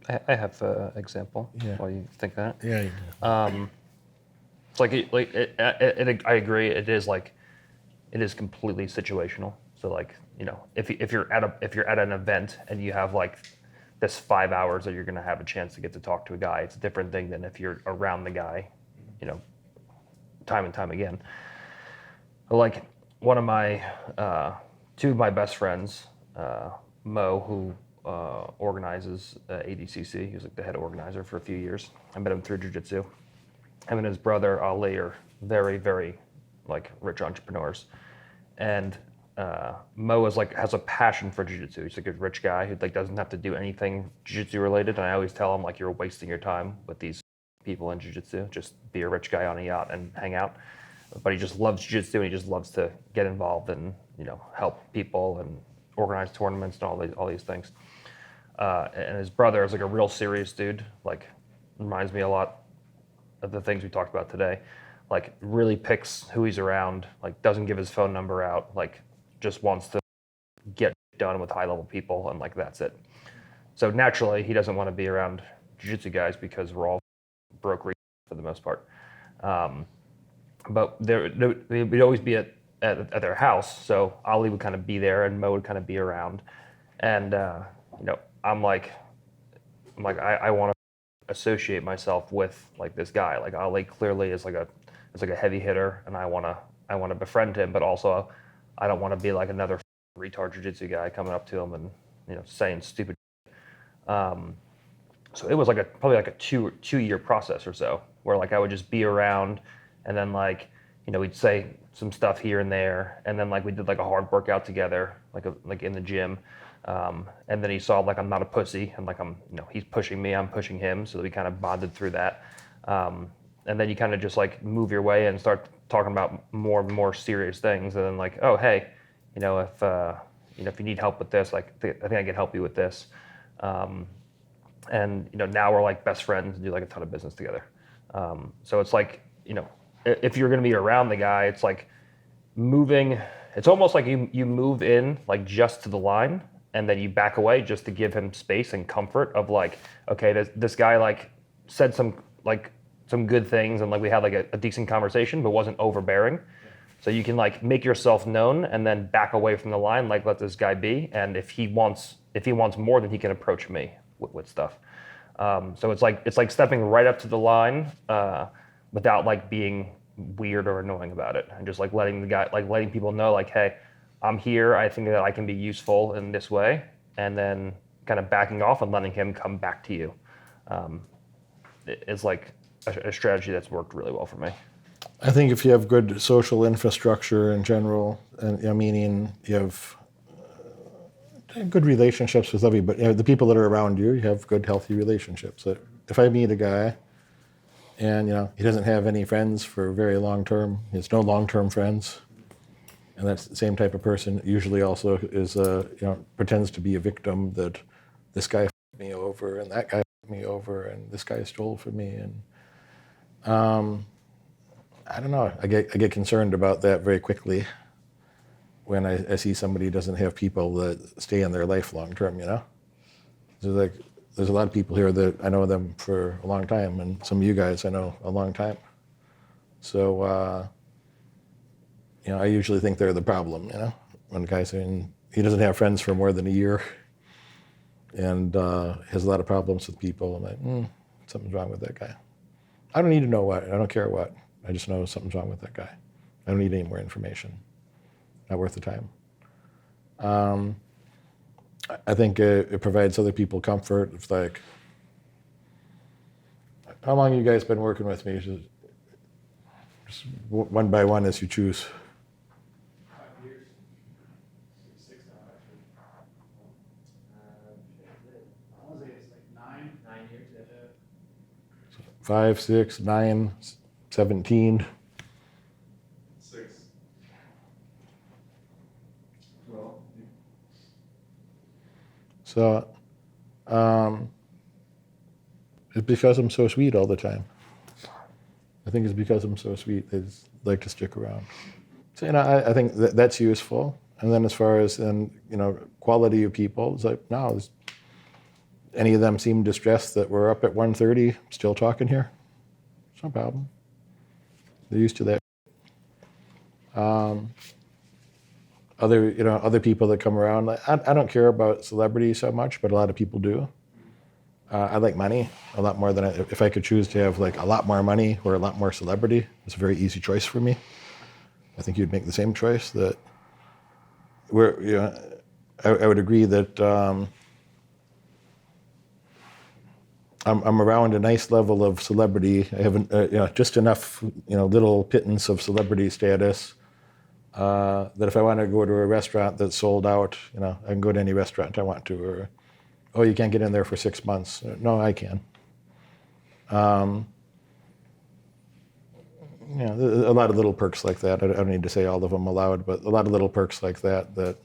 I have an example while you think that. Yeah. It's I agree. It is completely situational. So like, if you're at an event and you have like this 5 hours that you're going to have a chance to get to talk to a guy, it's a different thing than if you're around the guy, time and time again. Like one of my two of my best friends, Mo, who organizes ADCC. He was like the head organizer for a few years. I met him through jiu-jitsu. Him and his brother Ali are very, very like rich entrepreneurs, and Mo has a passion for jiu-jitsu. He's like a rich guy who like doesn't have to do anything jiu-jitsu related. And I always tell him like, you're wasting your time with these people in jiu-jitsu. Just be a rich guy on a yacht and hang out. But he just loves jiu-jitsu and he just loves to get involved and help people and organize tournaments and all these things. And his brother is like a real serious dude. Like reminds me a lot of the things we talked about today. Like really picks who he's around. Like doesn't give his phone number out. Like just wants to get done with high level people and like that's it. So naturally he doesn't want to be around jiu-jitsu guys because we're all broke for the most part. But we'd always be at their house. So Ali would kind of be there and Mo would kind of be around. And I'm like I want to associate myself with like this guy. Like Ali clearly is like a heavy hitter, and I want to befriend him, but also I don't want to be like another retard jiu-jitsu guy coming up to him and saying stupid. So it was probably like a two-year process or so, where like I would just be around, and then like we'd say some stuff here and there, and then like we did like a hard workout together, like in the gym. And then he saw like I'm not a pussy, and like he's pushing me, I'm pushing him, so we kind of bonded through that. And then you kind of just like move your way and start talking about more and more serious things, and then like, oh hey, if you need help with this, like I think I can help you with this. And now we're like best friends and do like a ton of business together. So it's like if you're going to be around the guy, it's like moving. It's almost like you move in like just to the line, and then you back away just to give him space and comfort of like, okay, this guy like said some good things, and like we had like a decent conversation, but wasn't overbearing. So you can like make yourself known and then back away from the line, like let this guy be. And if he wants more, then he can approach me with stuff. So it's like stepping right up to the line without like being weird or annoying about it, and just like letting people know like, hey, I'm here. I think that I can be useful in this way, and then kind of backing off and letting him come back to you. It's like a strategy that's worked really well for me. I think if you have good social infrastructure in general, and meaning you have good relationships with everybody, the people that are around you, you have good, healthy relationships. If I meet a guy and he doesn't have any friends for very long term, he has no long-term friends, and that's the same type of person, usually also is pretends to be a victim, that this guy f***ed me over and that guy f***ed me over and this guy stole from me, and I don't know. I get concerned about that very quickly when I see somebody who doesn't have people that stay in their life long term. There's a lot of people here that I know them for a long time, and some of you guys I know a long time. So I usually think they're the problem. When a guy's saying he doesn't have friends for more than a year and has a lot of problems with people, I'm like, something's wrong with that guy. I don't need to know what. I don't care what. I just know something's wrong with that guy. I don't need any more information. Not worth the time. I think it provides other people comfort. It's like, how long have you guys been working with me? Just one by one as you choose. 5 years. 6 now, actually. I want to say it's like 9 years. Yeah. 5, 6, 9, 17. 6. 12. So it's because I'm so sweet all the time. I think it's because I'm so sweet they just like to stick around. So I think that's useful. And then as far as quality of people, it's like, no, any of them seem distressed that we're up at 1:30 still talking here? It's no problem. They're used to that. Other people that come around, I don't care about celebrity so much, but a lot of people do. I like money a lot more than if I could choose to have like a lot more money or a lot more celebrity. It's a very easy choice for me. I think you'd make the same choice. That I would agree that I'm around a nice level of celebrity. I have just enough little pittance of celebrity status that if I want to go to a restaurant that's sold out, I can go to any restaurant I want to. Or, oh, you can't get in there for 6 months. No, I can. There's a lot of little perks like that. I don't need to say all of them aloud, but a lot of little perks like that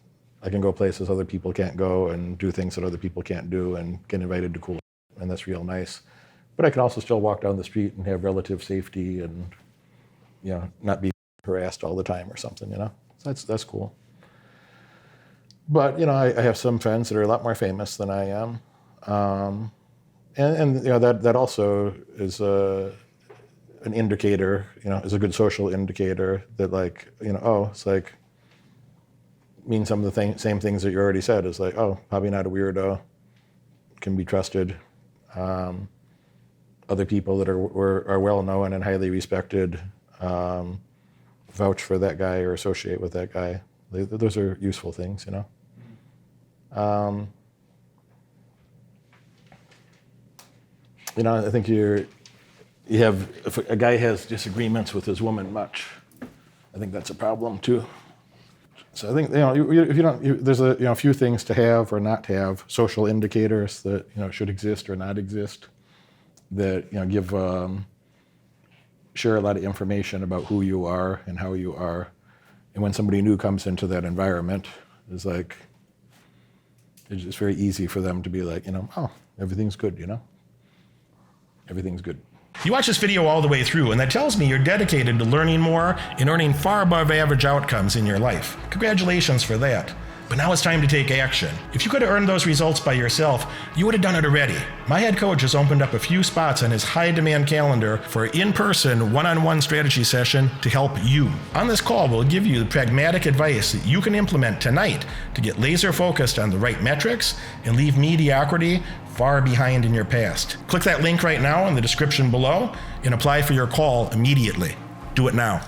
I can go places other people can't go and do things that other people can't do and get invited to cool, and that's real nice. But I can also still walk down the street and have relative safety and, not be harassed all the time or something, So that's cool. But, I have some friends that are a lot more famous than I am. That also is an indicator, is a good social indicator that it's like, means some of the same things that you already said is like, oh, probably not a weirdo, can be trusted. Other people that are well known and highly respected vouch for that guy or associate with that guy. Those are useful things, I think if a guy has disagreements with his woman much, I think that's a problem too. So I think if you don't, there's a few things to have or not to have, social indicators that should exist or not exist, that give share a lot of information about who you are and how you are, and when somebody new comes into that environment, it's just very easy for them to be like, oh, everything's good, everything's good. You watch this video all the way through, and that tells me you're dedicated to learning more and earning far above average outcomes in your life. Congratulations for that. But now it's time to take action. If you could have earned those results by yourself, you would have done it already. My head coach has opened up a few spots on his high-demand calendar for an in-person, one-on-one strategy session to help you. On this call, we'll give you the pragmatic advice that you can implement tonight to get laser-focused on the right metrics and leave mediocrity far behind in your past. Click that link right now in the description below and apply for your call immediately. Do it now.